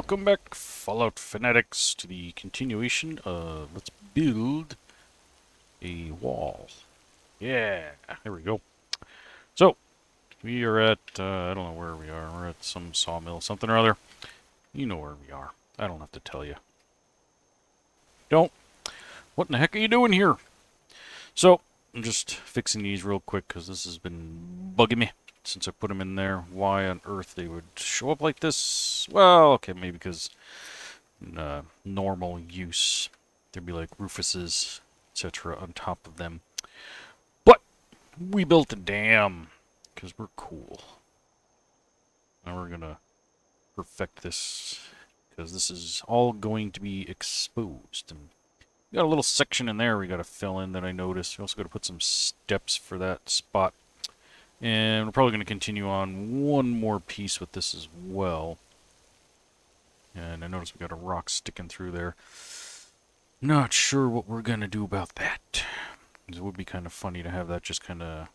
Welcome back, Fallout fanatics, to the continuation of Let's Build a Wall. Yeah, there we go. So, we are at, I don't know where we are. We're at some sawmill, something or other. You know where we are. I don't have to tell you. Don't. What in the heck are you doing here? So, I'm just fixing these real quick because this has been bugging me since I put them in there. Why on earth they would show up like this? Well, okay, maybe because normal use there'd be like roofuses, etc. on top of them. But we built a dam because we're cool. Now we're gonna perfect this because this is all going to be exposed. And we got a little section in there we got to fill in that I noticed. We also got to put some steps for that spot. And we're probably going to continue on one more piece with this as well. And I noticed we got a rock sticking through there. Not sure what we're going to do about that. It would be kind of funny to have that just kind of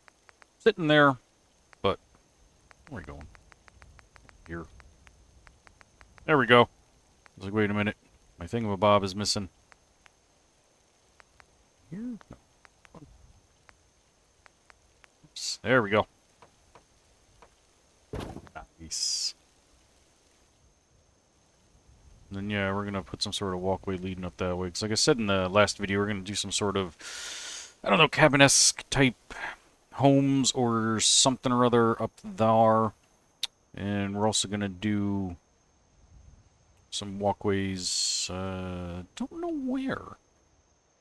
sitting there. But, where are we going? Here. There we go. I was like, wait a minute. My thingamabob is missing. Here? No. Oops. There we go. Nice. And then, yeah, we're going to put some sort of walkway leading up that way. Because like I said in the last video, we're going to do some sort of, I don't know, cabin-esque type homes or something or other up there. And we're also going to do some walkways, don't know where.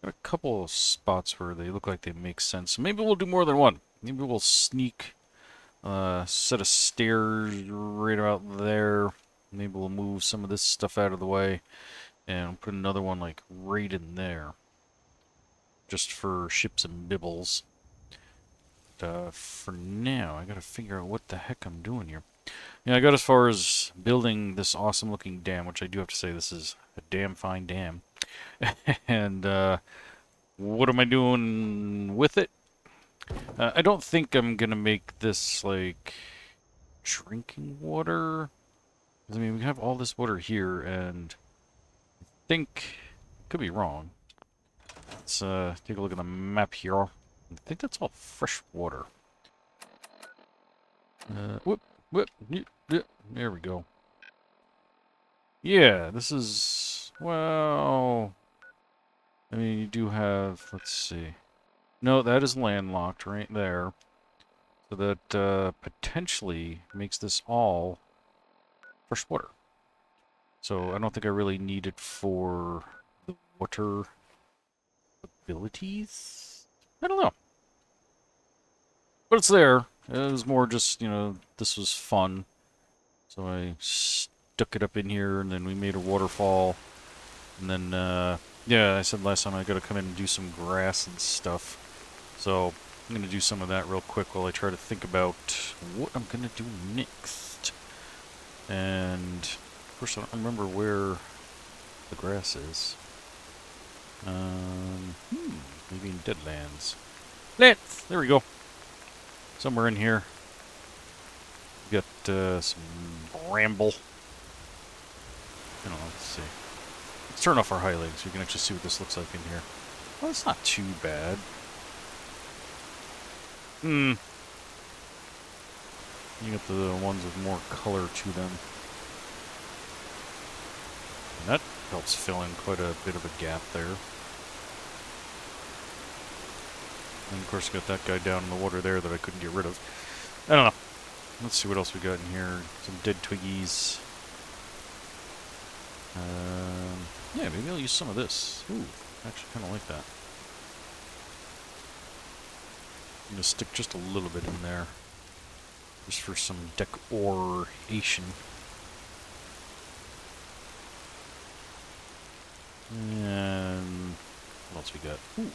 Got a couple of spots where they look like they make sense. Maybe we'll do more than one. Maybe we'll sneak a set of stairs right about there. Maybe we'll move some of this stuff out of the way and put another one like right in there. Just for ships and bibbles. But, for now, I gotta figure out what the heck I'm doing here. Yeah, I got as far as building this awesome looking dam, which I do have to say this is a damn fine dam. And what am I doing with it? I don't think I'm gonna make this like drinking water. I mean, we have all this water here, and I think, could be wrong. Let's take a look at the map here. I think that's all fresh water. Whoop, whoop, there we go. Yeah, this is, well, I mean, you do have, let's see. No, that is landlocked right there. So that potentially makes this all fresh water. So I don't think I really need it for the water abilities? I don't know. But it's there. It was more just, you know, this was fun. So I stuck it up in here, and then we made a waterfall. And then, yeah, I said last time I gotta come in and do some grass and stuff. So I'm gonna do some of that real quick while I try to think about what I'm gonna do next. And, of course, I don't remember where the grass is. Maybe in Deadlands. There we go. Somewhere in here. We got some bramble. I don't know, let's see. Let's turn off our highlights so you can actually see what this looks like in here. Well, it's not too bad. You get the ones with more color to them. And that helps fill in quite a bit of a gap there. And of course, got that guy down in the water there that I couldn't get rid of. I don't know. Let's see what else we got in here. Some dead twiggies. Yeah, maybe I'll use some of this. Ooh, I actually kind of like that. I'm going to stick just a little bit in there. Just for some decoration. And what else we got? Ooh,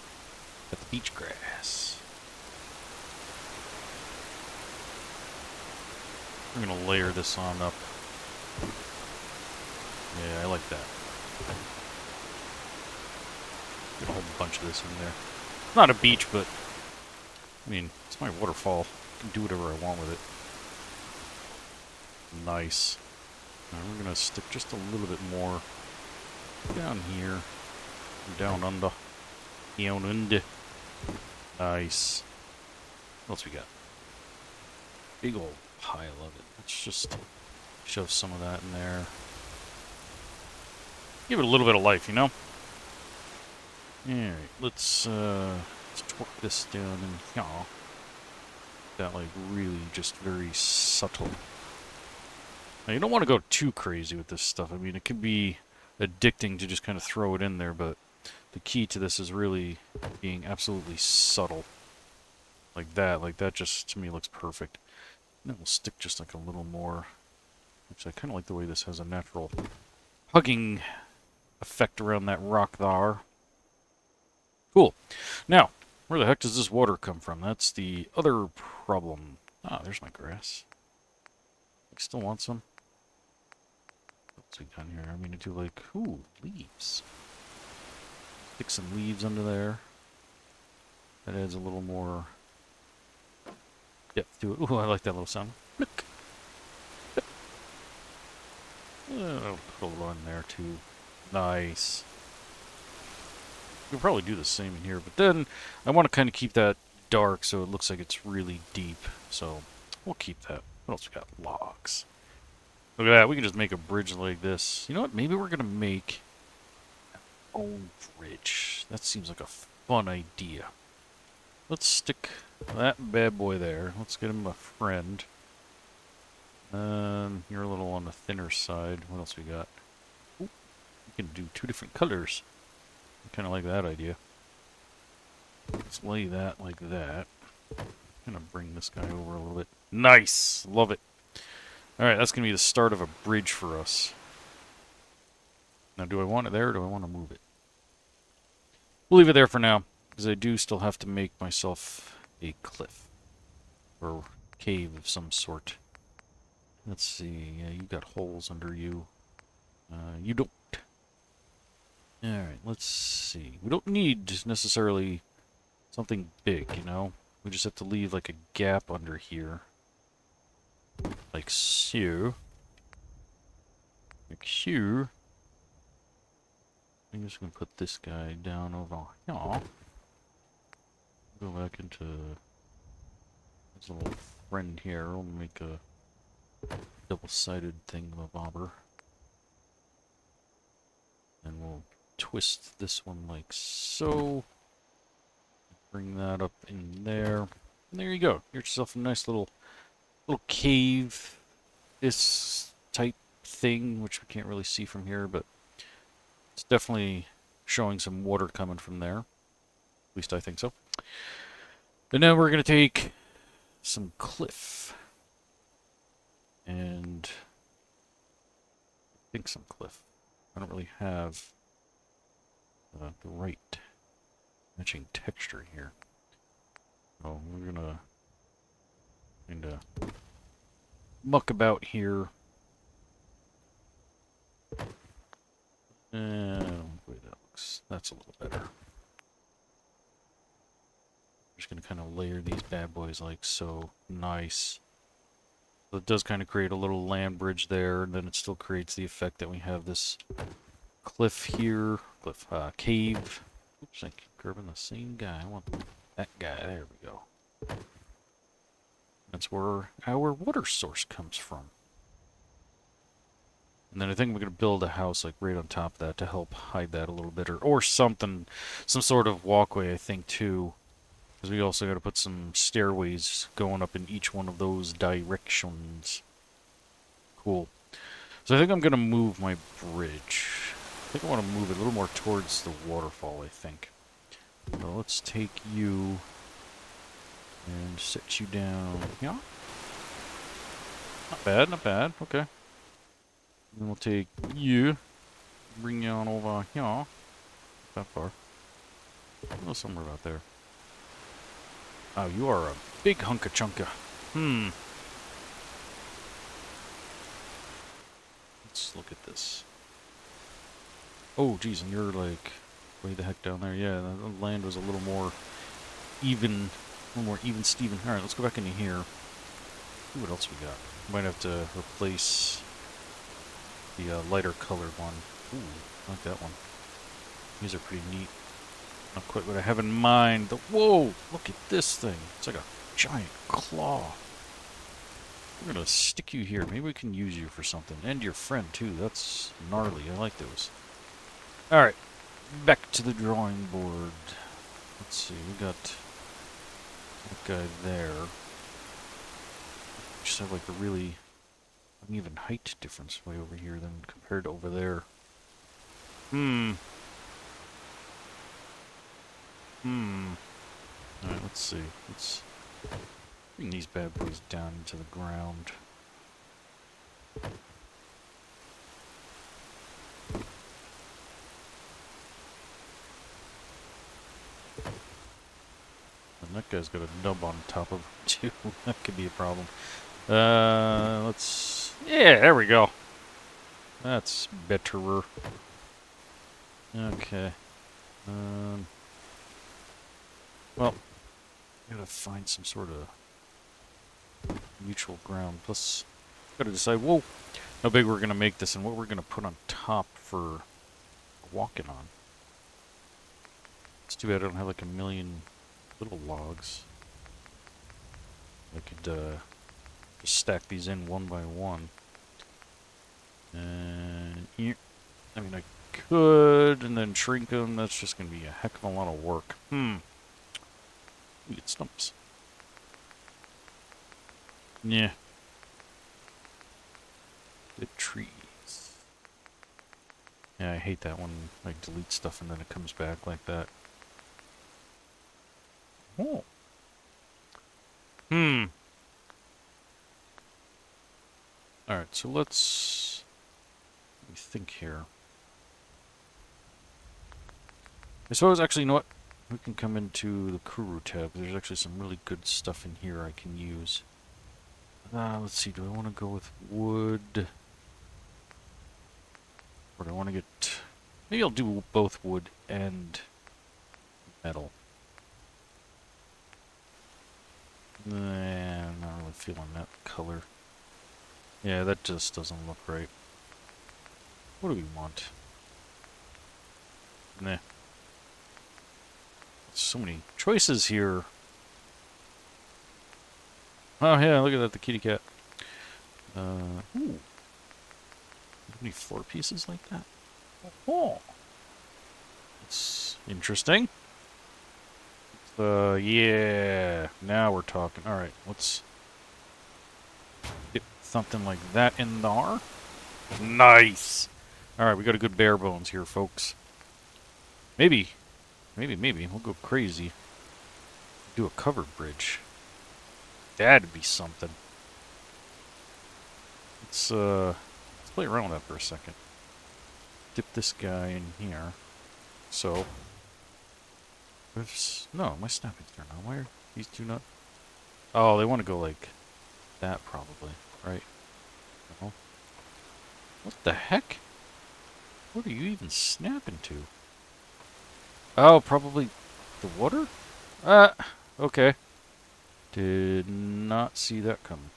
got the beach grass. I'm gonna layer this on up. Yeah, I like that. Get a whole bunch of this in there. Not a beach, but I mean, it's my waterfall. I can do whatever I want with it. Nice. Now we're going to stick just a little bit more down here. Down under. Down under. Nice. What else we got? Big old pile of it. Let's just shove some of that in there. Give it a little bit of life, you know? Alright, let's torque this down and here. That, like, really just very subtle. Now, you don't want to go too crazy with this stuff. I mean, it can be addicting to just kind of throw it in there, but the key to this is really being absolutely subtle. Like that just, to me, looks perfect. And then we'll stick just like a little more. Actually, I kind of like the way this has a natural hugging effect around that rock there. Cool. Now, where the heck does this water come from? That's the other problem. Ah, there's my grass. I still want some. What's we done here? I'm gonna do like, ooh, leaves. Stick some leaves under there. That adds a little more depth to it. Ooh, I like that little sound. Look. I'll put a little in there too. Nice. We'll probably do the same in here, but then I want to kind of keep that dark so it looks like it's really deep. So we'll keep that. What else we got? Logs. Look at that. We can just make a bridge like this. You know what? Maybe we're going to make our own bridge. That seems like a fun idea. Let's stick that bad boy there. Let's get him a friend. You're a little on the thinner side. What else we got? Ooh, we can do 2 different colors. I kind of like that idea. Let's lay that like that. I'm gonna bring this guy over a little bit. Nice! Love it. Alright, that's gonna be the start of a bridge for us. Now, do I want it there or do I want to move it? We'll leave it there for now, because I do still have to make myself a cliff. Or cave of some sort. Let's see. Yeah, you got holes under you. You don't. Alright, let's see. We don't need necessarily something big, you know? We just have to leave like a gap under here. Like so. Like so. I'm just gonna put this guy down over here. Go back into this little friend here. We'll make a double-sided thingamabobber. And we'll twist this one like so. Bring that up in there. And there you go. Get yourself a nice little cave. This type thing, which we can't really see from here, but it's definitely showing some water coming from there. At least I think so. And now we're going to take some cliff. And I think some cliff. I don't really have the right matching texture here. So we're gonna kind of muck about here. And the way that looks, that's a little better. Just gonna kind of layer these bad boys like so. Nice. So it does kind of create a little land bridge there, and then it still creates the effect that we have this cliff here, cave. Oops, I keep grabbing the same guy. I want that guy. There we go. That's where our water source comes from. And then I think we're going to build a house like right on top of that to help hide that a little bit, or something, some sort of walkway, I think, too. Because we also got to put some stairways going up in each one of those directions. Cool. So I think I'm going to move my bridge. I think I want to move it a little more towards the waterfall, I think. So let's take you and set you down. Yeah. Not bad, not bad. Okay. Then we'll take you, bring you on over here. Not that far. Oh, somewhere about there. Oh, you are a big hunka chunka. Let's look at this. Oh, geez, and you're like way the heck down there. Yeah, the land was a little more even, Steven. All right, let's go back into here. See what else we got. Might have to replace the lighter colored one. Ooh, I like that one. These are pretty neat. Not quite what I have in mind. Whoa! Look at this thing. It's like a giant claw. We're gonna stick you here. Maybe we can use you for something. And your friend, too. That's gnarly. I like those. Alright. Back to the drawing board. Let's see. We got that guy there. Just have like a really uneven height difference way over here than compared to over there. Alright, let's see. Let's bring these bad boys down into the ground. And that guy's got a nub on top of him too. That could be a problem. Let's... Yeah, there we go. That's betterer. Okay. Well, gotta find some sort of mutual ground. Plus, gotta decide, whoa, how big we're gonna make this and what we're gonna put on top for walking on. It's too bad I don't have like a million little logs. I could just stack these in one by one. And I mean, I could, and then shrink them. That's just gonna be a heck of a lot of work. We get stumps. Yeah. The trees. Yeah, I hate that when I delete stuff and then it comes back like that. Oh. Alright, so let me think here. I suppose, actually, you know what? We can come into the Kuru tab. There's actually some really good stuff in here I can use. Let's see, do I want to go with wood? Or do I want to get... Maybe I'll do both wood and metal. Nah, I'm not really feeling that color. Yeah, that just doesn't look right. What do we want? Nah. So many choices here. Oh yeah, look at that, the kitty cat. Ooh. Any floor pieces like that? Oh. That's interesting. Yeah. Now we're talking. Alright, let's get something like that in there. Nice! Alright, we got a good bare bones here, folks. Maybe, we'll go crazy. Do a covered bridge. That'd be something. Let's play around with that for a second. Dip this guy in here. So. No, my snapping's turned on. Why are these two not? Oh, they want to go like that, probably. Right? No. What the heck? What are you even snapping to? Oh, probably the water? Okay. Did not see that coming.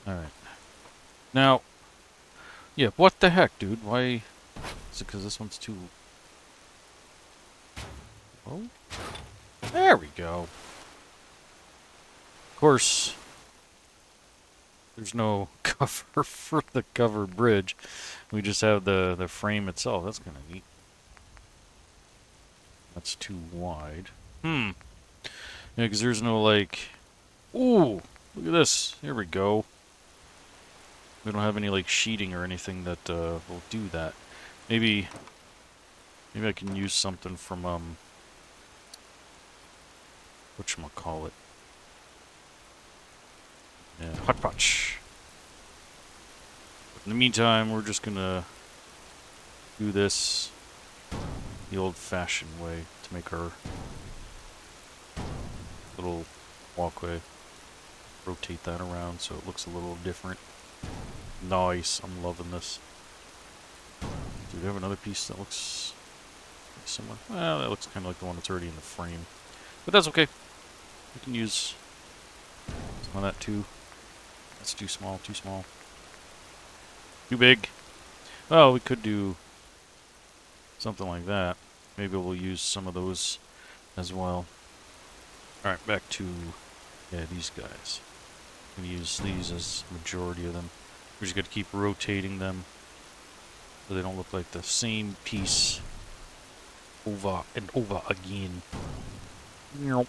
Alright. Now, yeah, what the heck, dude? Why? Is it because this one's too... Oh? There we go. Of course, there's no cover for the covered bridge. We just have the frame itself. That's kind of neat. That's too wide. Yeah, because there's no, like... Ooh! Look at this. Here we go. We don't have any, like, sheeting or anything that will do that. Maybe I can use something from, whatchamacallit. Yeah, hot potch. In the meantime, we're just gonna do this the old-fashioned way to make our little walkway. Rotate that around so it looks a little different. Nice, I'm loving this. Do we have another piece that looks similar? Well, that looks kind of like the one that's already in the frame. But that's okay. We can use some of that too. That's too small, too small. Too big. Oh, we could do something like that. Maybe we'll use some of those as well. Alright, back to, yeah, these guys. I'm going to use these as majority of them. We just got to keep rotating them so they don't look like the same piece over and over again. Nope.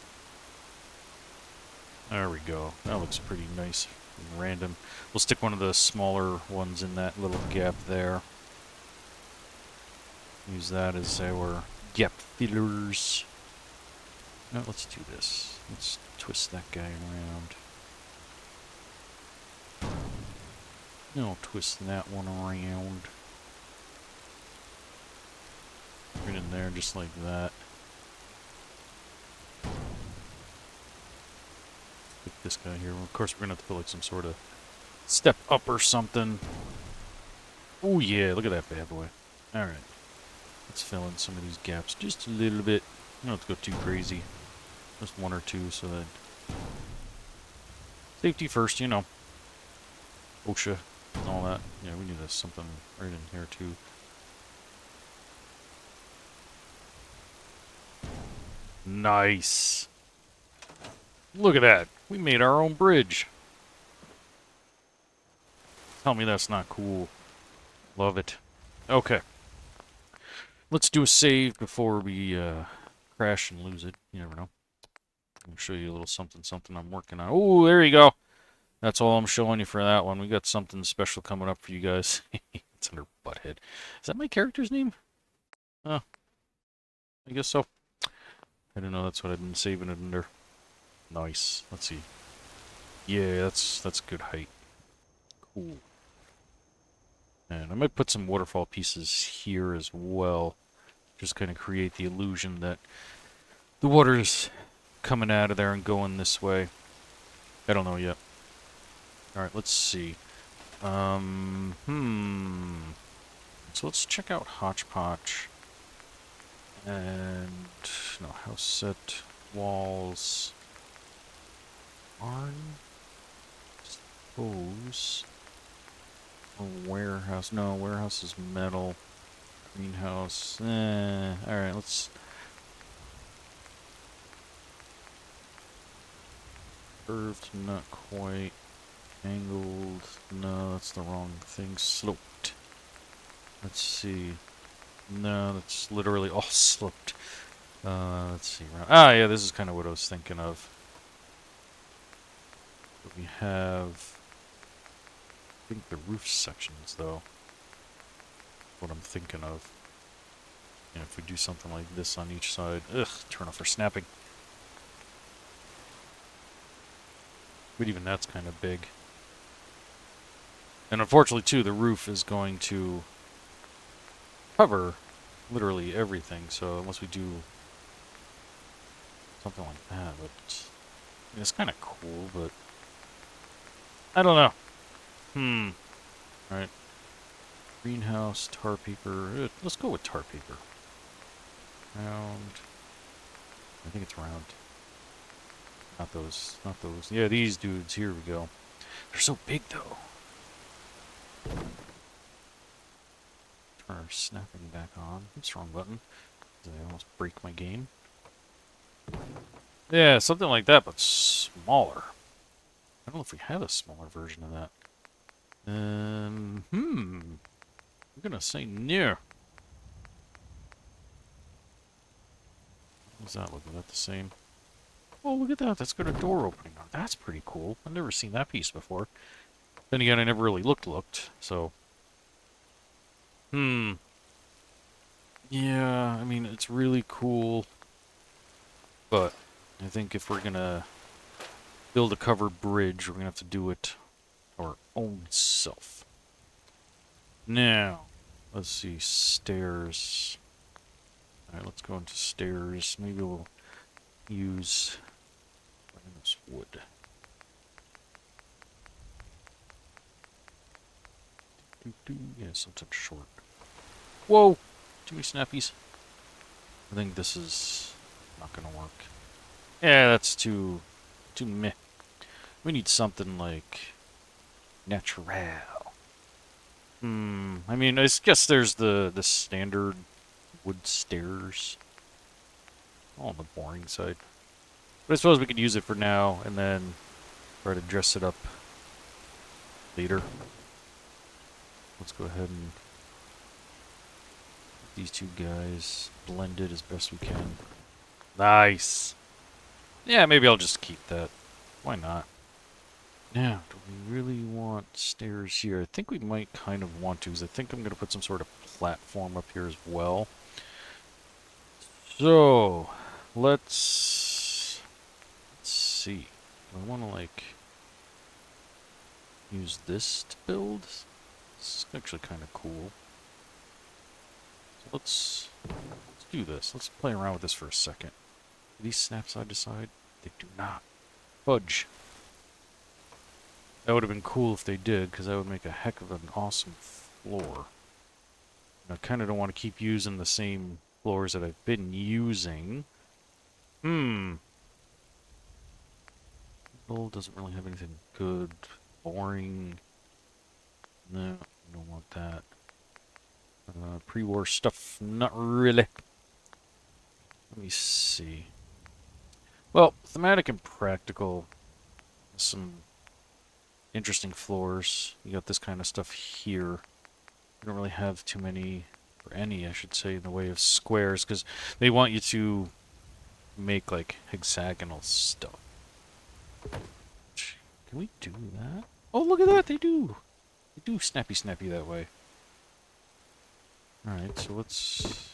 There we go. That looks pretty nice and random. We'll stick one of the smaller ones in that little gap there. Use that as our gap fillers. Now let's do this. Let's twist that guy around. No, twist that one around. Right in there, just like that. Pick this guy here. Of course, we're gonna have to put like some sort of step up or something. Oh yeah, look at that bad boy. All right, let's fill in some of these gaps just a little bit. You don't have to go too crazy. Just one or two, so that safety first, you know. OSHA and all that. Yeah, we need something right in here too. Nice. Look at that. We made our own bridge. Tell me that's not cool. Love it. Okay. Let's do a save before we crash and lose it. You never know. I'll show you a little something I'm working on. Oh, there you go. That's all I'm showing you for that one. We got something special coming up for you guys. It's under Butthead. Is that my character's name? Oh, I guess so. I don't know. That's what I've been saving it under. Nice. Let's see. Yeah, that's good height. Cool. And I might put some waterfall pieces here as well. Just kind of create the illusion that the water's coming out of there and going this way. I don't know yet. Alright, let's see. So let's check out Hodgepodge. And no, house set, walls, barn, suppose, or warehouse. No, warehouse is metal. Greenhouse. Alright, let's. Curved, not quite. Angled. No, that's the wrong thing. Sloped. Let's see. No, that's literally all sloped. Let's see. Ah, yeah, this is kind of what I was thinking of. But we have, I think, the roof sections, though. What I'm thinking of. And if we do something like this on each side, ugh, turn off for snapping. But even that's kind of big. And unfortunately, too, the roof is going to cover literally everything. So unless we do something like that, but I mean, it's kind of cool, but I don't know. Alright. Greenhouse, tar paper. Let's go with tar paper. Round. I think it's round. Not those. Not those. Yeah, these dudes. Here we go. They're so big, though. Turn our snapping back on. Oops, wrong button. Did I almost break my game? Yeah, something like that, but smaller. I don't know if we have a smaller version of that. I'm gonna say no. How's that look? Is that the same? Oh, look at that. That's got a door opening on. That's pretty cool. I've never seen that piece before. Then again, I never really looked, so. Yeah, I mean, it's really cool. But I think if we're gonna build a covered bridge, we're gonna have to do it our own self. Now, let's see, stairs. Alright, let's go into stairs. Maybe we'll use this wood. Yeah, something short. Whoa! Too many snappies. I think this is not gonna work. Yeah, that's too meh. We need something like Natural. I mean, I guess there's the standard wood stairs. All on the boring side. But I suppose we could use it for now, and then try to dress it up later. Let's go ahead and get these two guys blended as best we can. Nice! Yeah, maybe I'll just keep that. Why not? Now, do we really want stairs here? I think we might kind of want to, because I think I'm going to put some sort of platform up here as well. So, let's see. Do I want to, like, use this to build? This is actually kind of cool. So let's do this. Let's play around with this for a second. Do these snap side to side? They do not. Fudge. That would have been cool if they did, because that would make a heck of an awesome floor. And I kind of don't want to keep using the same floors that I've been using. Well, doesn't really have anything good. Boring. No, I don't want that. Pre-war stuff, not really. Let me see. Well, Thematic and Practical. Some interesting floors. You got this kind of stuff here. You don't really have too many, or any, I should say, in the way of squares, because they want you to make, like, hexagonal stuff. Can we do that? Oh, look at that! They do! They do snappy that way. Alright, so let's...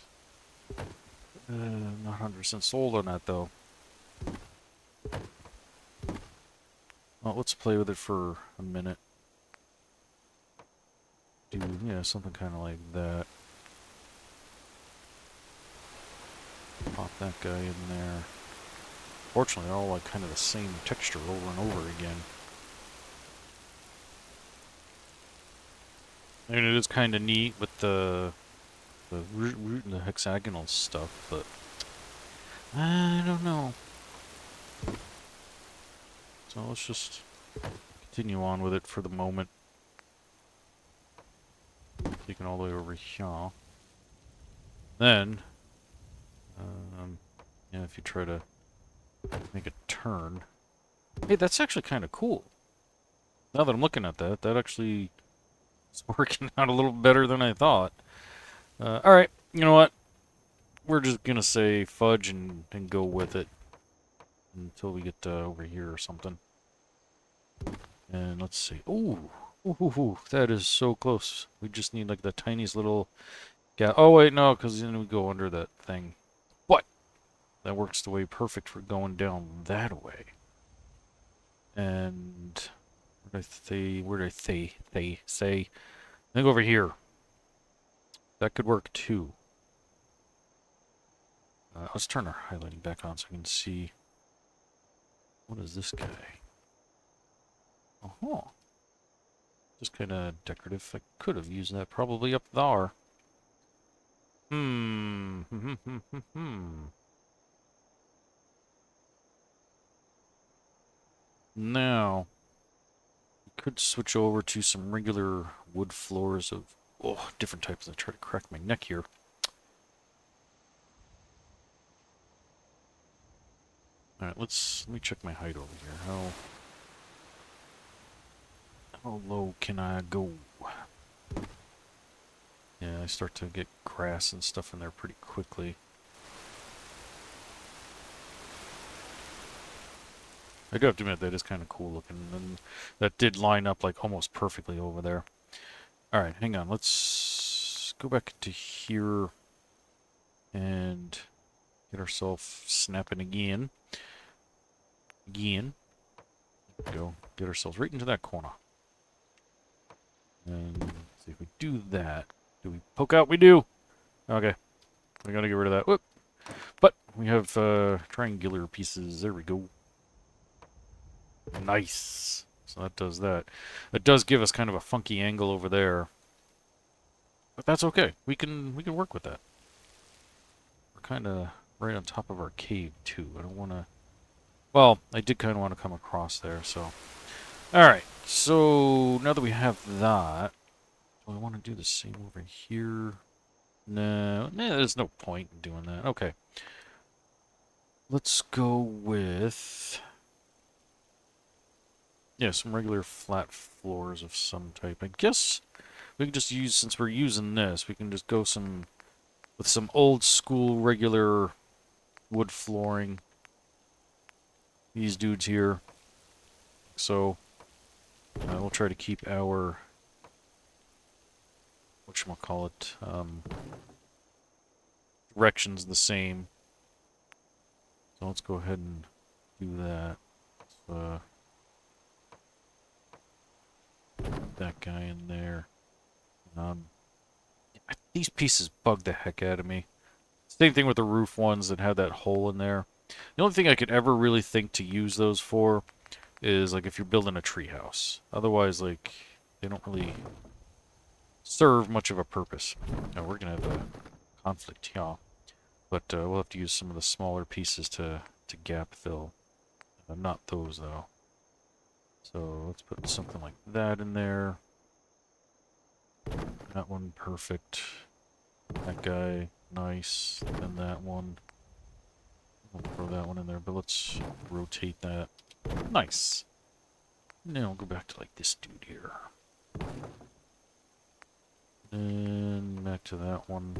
not 100% sold on that, though. Well, let's play with it for a minute. Do, yeah, something kind of like that. Pop that guy in there. Fortunately, they're all like kind of the same texture over and over again. I mean, it is kind of neat with the root and the hexagonal stuff, but I don't know. So let's just continue on with it for the moment. Taking all the way over here. Then, yeah, if you try to make a turn. Hey, that's actually kind of cool. Now that I'm looking at that, that actually is working out a little better than I thought. Alright, you know what? We're just gonna say fudge and go with it until we get over here or something. And let's see. Ooh, that is so close. We just need like the tiniest little gap. Oh wait, no, because then we go under that thing. What? That works the way perfect for going down that way. And where did I say? I think over here. That could work too. Let's turn our highlighting back on so I can see. What is this guy? Oh, just kind of decorative. I could have used that probably up there. Now, we could switch over to some regular wood floors of different types. I try to crack my neck here. All right, let me check my height over here. How low can I go? Yeah, I start to get grass and stuff in there pretty quickly. I do have to admit that is kind of cool looking, and that did line up like almost perfectly over there. Alright, hang on, let's go back to here and get ourselves snapping again. Go get ourselves right into that corner. And see if we do that. Do we poke out? We do! Okay. We gotta get rid of that. Whoop! But we have triangular pieces. There we go. Nice. So that does that. It does give us kind of a funky angle over there. But that's okay. We can work with that. We're kind of right on top of our cave too. I don't want to... Well, I did kind of want to come across there, so... Alright. So now that we have that, do I want to do the same over here? No, there's no point in doing that. Okay. Let's go with... yeah, some regular flat floors of some type. I guess we can just use, since we're using this, we can just go with some old school regular wood flooring. These dudes here. So, we'll try to keep our, whatchamacallit, directions the same. So let's go ahead and do that. Put that guy in there. These pieces bug the heck out of me. Same thing with the roof ones that have that hole in there. The only thing I could ever really think to use those for is like if you're building a treehouse. Otherwise, like, they don't really serve much of a purpose. Now we're gonna have a conflict here, but we'll have to use some of the smaller pieces to gap fill. Not those though. So let's put something like that in there. That one perfect. That guy nice. Then that one. We'll throw that one in there, but let's rotate that. Nice. Now we'll go back to like this dude here. And back to that one.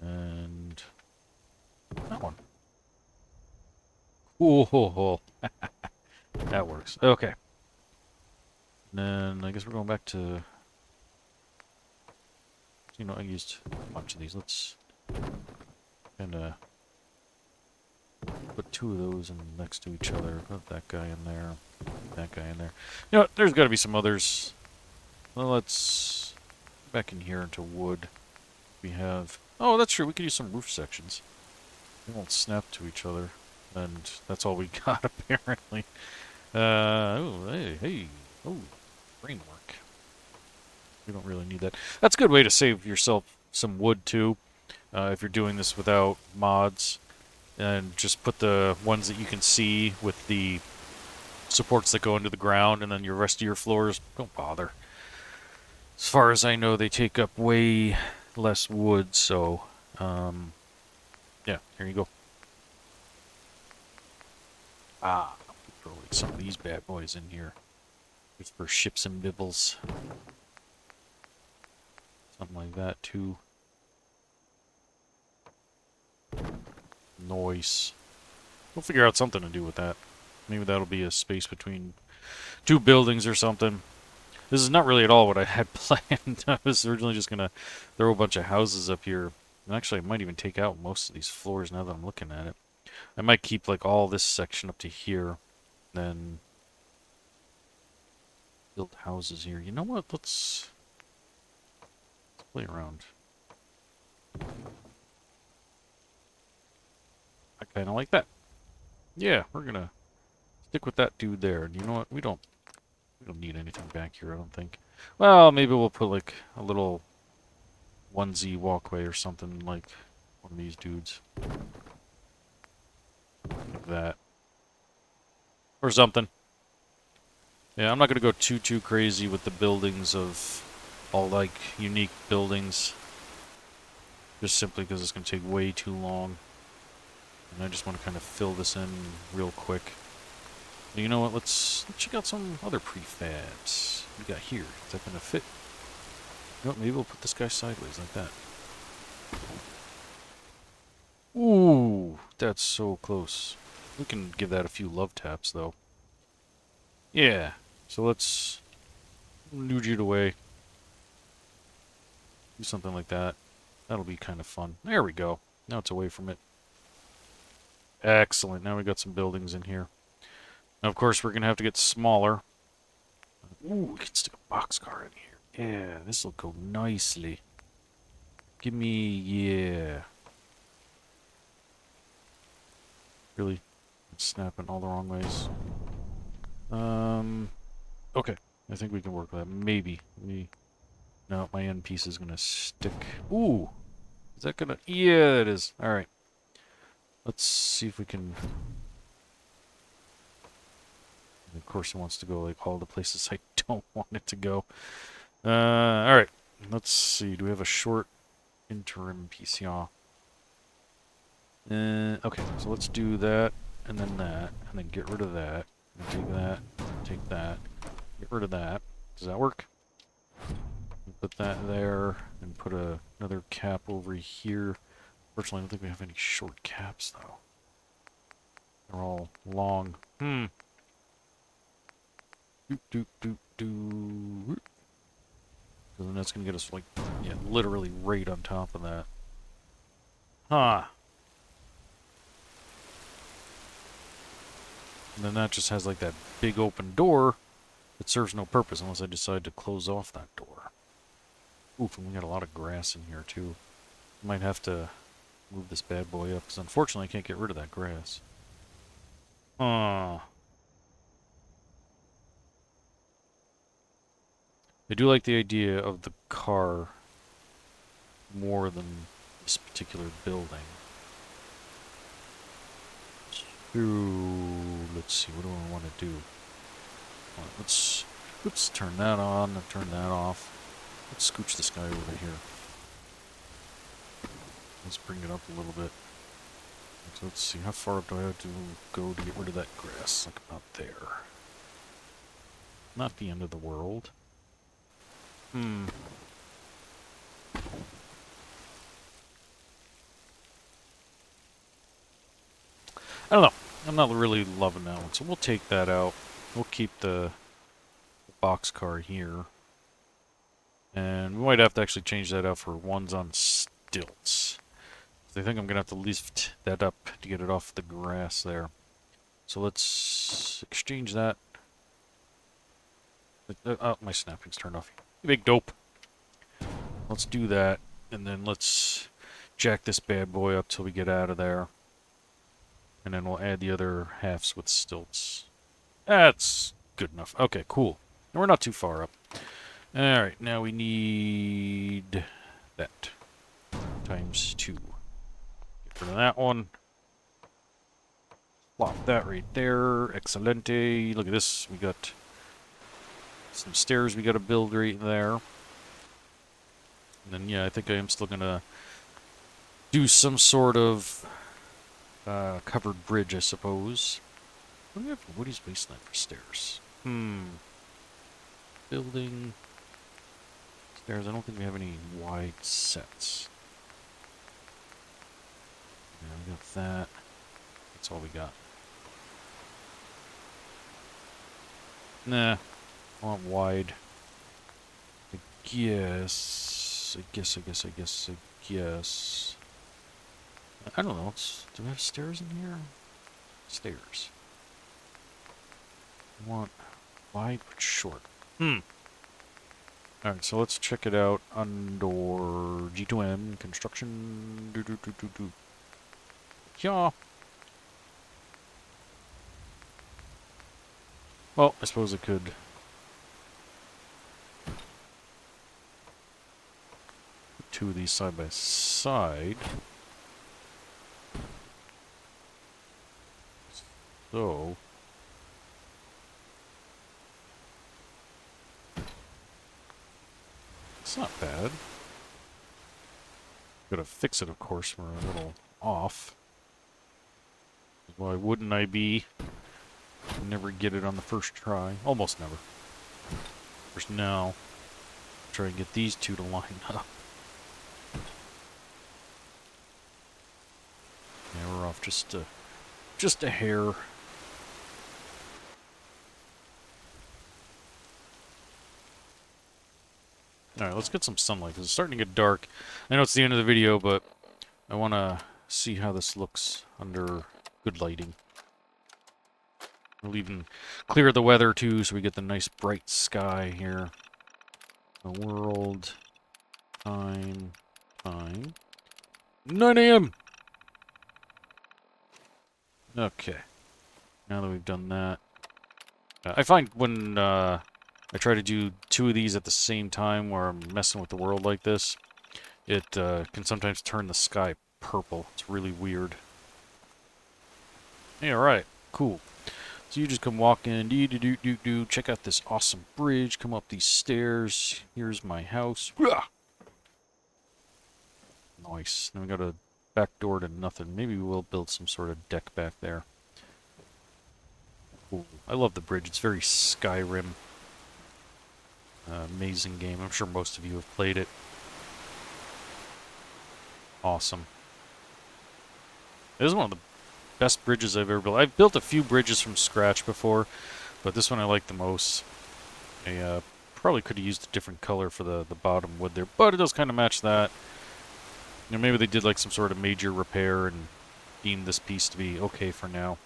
And that one. Ooh, that works. Okay. And then I guess we're going back to... you know, I used a bunch of these. Let's kind of put two of those in next to each other. Put that guy in there. That guy in there. You know, there's got to be some others. Well, let's back in here into wood. We have... oh, that's true. We could use some roof sections. They won't snap to each other. And that's all we got, apparently. Oh, hey. Oh, framework. We don't really need that. That's a good way to save yourself some wood, too. If you're doing this without mods. And just put the ones that you can see with the supports that go into the ground, and then your rest of your floors, don't bother. As far as I know, they take up way less wood, so, yeah, here you go. Ah, throw like some of these bad boys in here. Just for ships and bibbles. Something like that, too. Noise. We'll figure out something to do with that. Maybe that'll be a space between two buildings or something. This is not really at all what I had planned. I was originally just going to throw a bunch of houses up here. And actually, I might even take out most of these floors now that I'm looking at it. I might keep like all this section up to here. Then build houses here. You know what? Let's play around. I kind of like that. Yeah, we're going to stick with that dude there. And you know what? We don't need anything back here, I don't think. Well, maybe we'll put like a little onesie walkway or something like one of these dudes. Like that. Or something. Yeah, I'm not going to go too crazy with the buildings of all like unique buildings. Just simply because it's going to take way too long. And I just want to kind of fill this in real quick. You know what, let's check out some other prefabs we got here. Is that going to fit? You know what, maybe we'll put this guy sideways like that. Ooh, that's so close. We can give that a few love taps, though. Yeah, so let's nude it away. Do something like that. That'll be kind of fun. There we go. Now it's away from it. Excellent. Now we got some buildings in here. Now, of course, we're going to have to get smaller. Ooh, we can stick a boxcar in here. Yeah, this will go nicely. Give me, yeah. Really snapping all the wrong ways. Okay. I think we can work with that. Maybe. No, my end piece is going to stick. Ooh. Is that going to... yeah, it is. All right. Let's see if we can And of course, it wants to go like all the places I don't want it to go. All right. Let's see. Do we have a short interim PCR? Okay. So let's do that, and then get rid of that, and take that, get rid of that. Does that work? Put that there, and put another cap over here. Fortunately, I don't think we have any short caps, though. They're all long. Doop, doop, doop, doop. So then that's going to get us, like, yeah, literally right on top of that. Huh. And then that just has, like, that big open door that serves no purpose unless I decide to close off that door. Oof, and we got a lot of grass in here, too. Might have to move this bad boy up, because unfortunately I can't get rid of that grass. I do like the idea of the car more than this particular building. So, let's see, what do I want to do? Let's turn that on and turn that off. Let's scooch this guy over here. Let's bring it up a little bit. So let's see, how far up do I have to go to get rid of that grass? Like about there. Not the end of the world. I don't know. I'm not really loving that one, so we'll take that out. We'll keep the boxcar here. And we might have to actually change that out for ones on stilts. I think I'm going to have to lift that up to get it off the grass there. So let's exchange that. Oh, my snapping's turned off. You big dope. Let's do that, and then let's jack this bad boy up till we get out of there. And then we'll add the other halves with stilts. That's good enough. Okay, cool. And we're not too far up. Alright, now we need that. Times 2. Get rid of that one. Plop that right there. Excelente. Look at this. We got some stairs we got to build right there. And then, yeah, I think I am still going to do some sort of covered bridge, I suppose. What do we have for Woody's Wasteland for stairs? Building. Stairs. I don't think we have any wide sets. Yeah, we got that. That's all we got. Nah. I want wide. I guess. I don't know. Do we have stairs in here? Stairs. I want wide but short. Alright, so let's check it out under G2M construction. Yeah. Well, I suppose it could. Put 2 of these side by side. So. It's not bad. Gotta fix it, of course, we're a little off. Why wouldn't I be? Never get it on the first try. Almost never. First now. Try and get these 2 to line up. Yeah, we're off just a hair. Alright, let's get some sunlight, because it's starting to get dark. I know it's the end of the video, but I want to see how this looks under good lighting. We'll even clear the weather, too, so we get the nice bright sky here. The world. Time. 9 a.m.! Okay. Now that we've done that. I find when I try to do 2 of these at the same time where I'm messing with the world like this, it can sometimes turn the sky purple. It's really weird. Yeah, right. Cool. So you just come walking, do, check out this awesome bridge, come up these stairs. Here's my house. Nice. Then we got a back door to nothing. Maybe we'll build some sort of deck back there. Ooh, I love the bridge. It's very Skyrim. Amazing game. I'm sure most of you have played it. Awesome. This is one of the best bridges I've ever built. I've built a few bridges from scratch before, but this one I like the most. I probably could have used a different color for the bottom wood there, but it does kind of match that. You know, maybe they did like some sort of major repair and deemed this piece to be okay for now.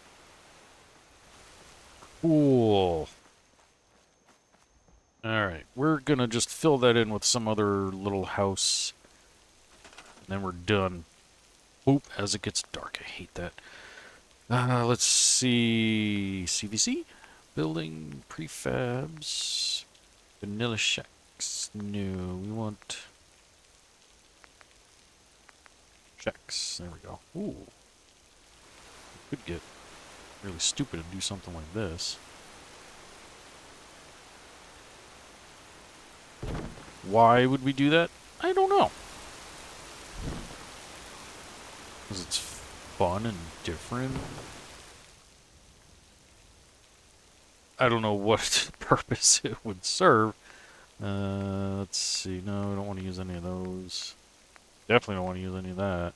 Cool. Alright, we're gonna just fill that in with some other little house. And then we're done. Oop, as it gets dark. I hate that. Let's see. CVC? Building prefabs. Vanilla shacks. No, we want shacks. There we go. Ooh. Could get really stupid and do something like this. Why would we do that? I don't know. Because it's fun and different. I don't know what purpose it would serve. Let's see. No, we don't want to use any of those. Definitely don't want to use any of that.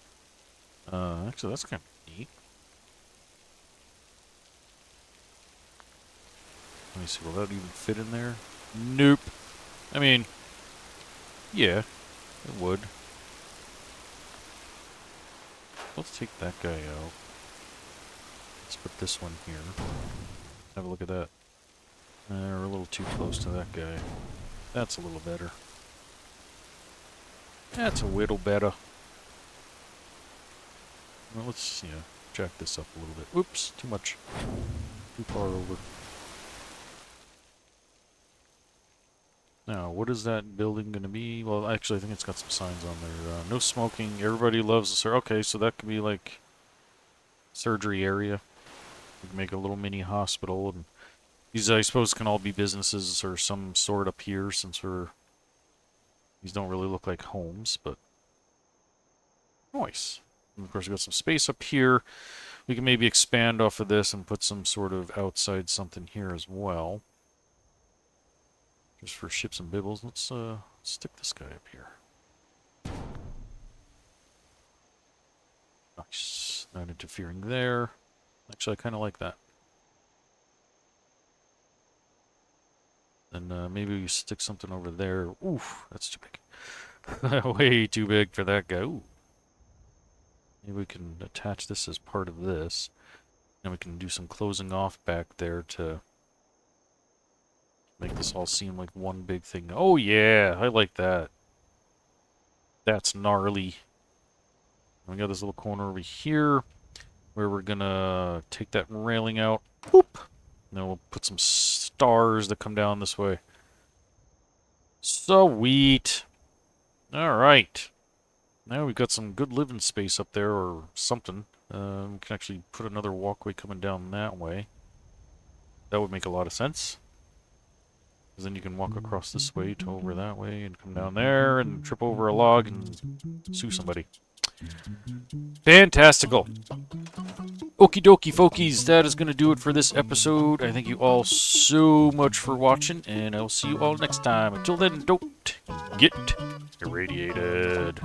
Actually, that's kind of neat. Let me see. Will that even fit in there? Nope. I mean, yeah, it would. Let's take that guy out. Let's put this one here. Have a look at that. We're a little too close to that guy. That's a little better. That's a little better. Well, let's, jack this up a little bit. Oops, too much. Too far over. Now, what is that building going to be? Well, actually, I think it's got some signs on there. No smoking. Everybody loves the surgery. Okay, so that could be like surgery area. We can make a little mini hospital, and these, I suppose, can all be businesses or some sort up here, since these don't really look like homes, but nice. And of course, we've got some space up here. We can maybe expand off of this and put some sort of outside something here as well. Just for ships and bibbles, let's stick this guy up here. Nice. Not interfering there. Actually, I kind of like that. Then maybe we stick something over there. Oof, that's too big. Way too big for that guy. Ooh. Maybe we can attach this as part of this. And we can do some closing off back there to make this all seem like one big thing. Oh yeah, I like that. That's gnarly. We got this little corner over here where we're gonna take that railing out. Boop. Then we'll put some stars that come down this way. Sweet. Alright. Now we've got some good living space up there, or something. We can actually put another walkway coming down that way. That would make a lot of sense. Because then you can walk across this way to over that way and come down there and trip over a log and sue somebody. Fantastical. Okie dokie, folkies, that is going to do it for this episode. I thank you all so much for watching, and I'll see you all next time. Until then, don't get irradiated.